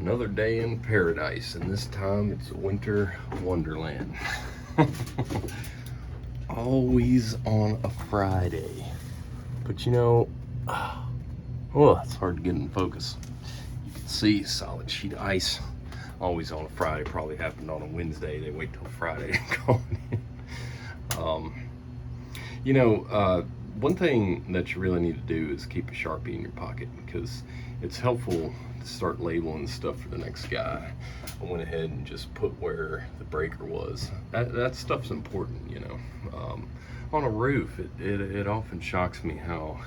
Another day in paradise, and this time it's winter wonderland. Always on a Friday. But you know, oh, it's hard to get in focus. You can see solid sheet of ice. Always on a Friday. Probably happened on a Wednesday. They wait till Friday to go in. You know, one thing that you really need to do is keep a Sharpie in your pocket, because it's helpful to start labeling stuff for the next guy. I went ahead and just put where the breaker was. That stuff's important, you know. On a roof, it often shocks me how,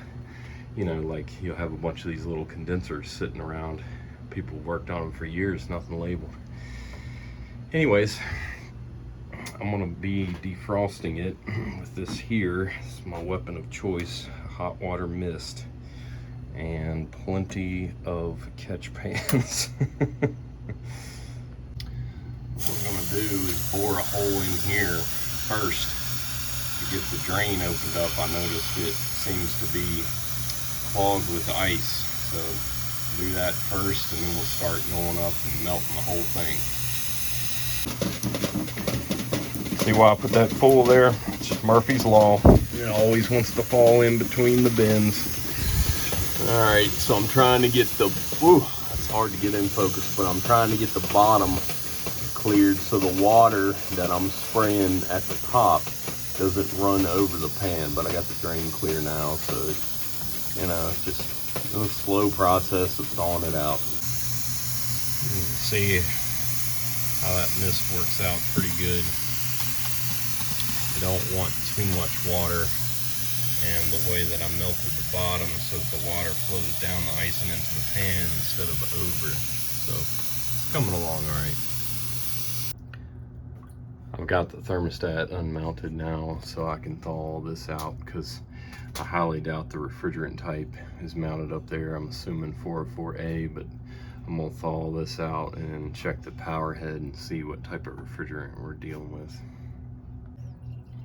you know, like you'll have a bunch of these little condensers sitting around. People worked on them for years, nothing labeled. Anyways, I'm gonna be defrosting it with this here. It's my weapon of choice, hot water mist, and plenty of catch pans. What we're gonna do is bore a hole in here first to get the drain opened up. I noticed it seems to be clogged with ice, so do that first, and then we'll start going up and melting the whole thing. See why I put that full there? It's Murphy's Law. It always wants to fall in between the bins. All right, so I'm trying to get the, whew, that's hard to get in focus, but I'm trying to get the bottom cleared so the water that I'm spraying at the top doesn't run over the pan. But I got the drain clear now, so it's, you know, it's just a slow process of thawing it out. You can see how that mist works out pretty good. You don't want too much water, and the way that I melted the bottom so that the water flows down the ice and into the pan instead of over. So it's coming along all right. I've got the thermostat unmounted now so I can thaw all this out, because I highly doubt the refrigerant type is mounted up there. I'm assuming 404A, but I'm gonna thaw all this out and check the power head and see what type of refrigerant we're dealing with.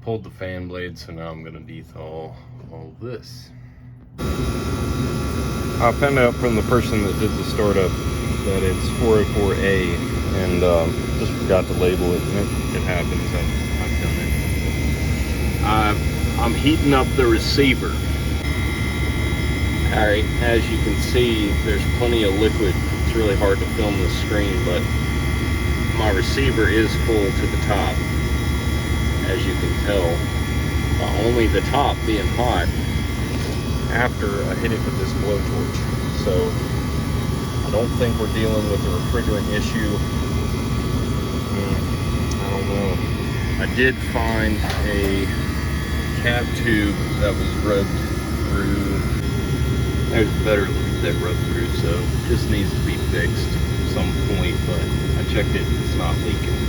Pulled the fan blade, so now I'm gonna dethaw all this. I found out from the person that did the startup that it's 404A, and just forgot to label it, and it happens. I've done it. I'm heating up the receiver. All right, as you can see, there's plenty of liquid. It's really hard to film the screen, but my receiver is full to the top, as you can tell. Only the top being hot after I hit it with this blowtorch. So I don't think we're dealing with a refrigerant issue. I don't know. I did find a cap tube that was rubbed through. There's better that rubbed through, so it just needs to be fixed at some point, but I checked it, it's not leaking.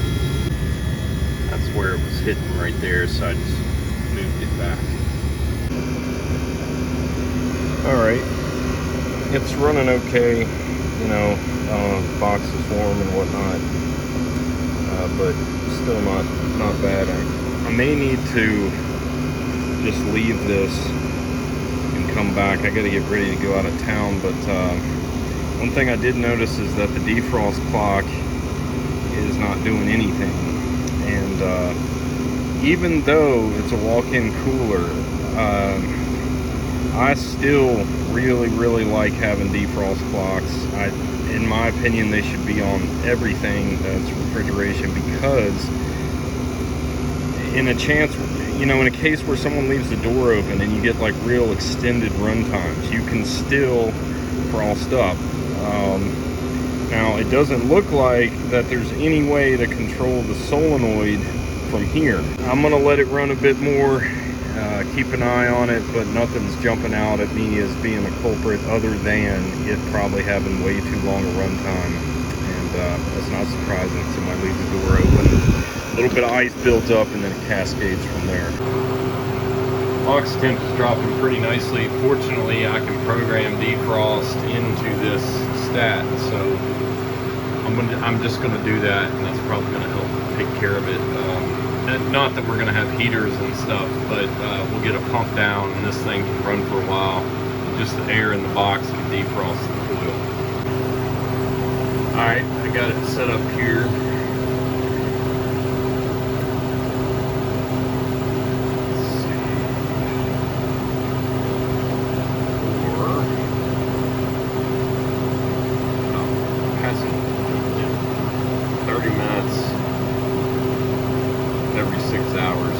That's where it was hitting right there, so I just moved it back. Alright, it's running okay, you know, box is warm and whatnot, but still not bad. I may need to just leave this and come back. I gotta get ready to go out of town, but one thing I did notice is that the defrost clock is not doing anything. And even though it's a walk-in cooler, I still really like having defrost clocks. In my opinion, they should be on everything that's refrigeration, because in a chance, you know, in a case where someone leaves the door open and you get like real extended run times, you can still frost up. Now, it doesn't look like that there's any way to control the solenoid from here. I'm gonna let it run a bit more, keep an eye on it, but nothing's jumping out at me as being a culprit other than it probably having way too long a run time. And that's not surprising. Somebody leaves the door open, a little bit of ice built up, and then it cascades from there. Box temp is dropping pretty nicely. Fortunately, I can program defrost into this stat, so I'm just going to do that, and that's probably going to help take care of it. Not that we're going to have heaters and stuff, but we'll get a pump down, and this thing can run for a while. Just the air in the box and defrost the coil. All right, got it set up here. Let's see. Passing 30 minutes every 6 hours.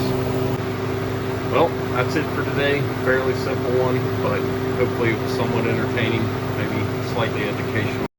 Well, that's it for today. Fairly simple one, but hopefully somewhat entertaining, maybe slightly educational.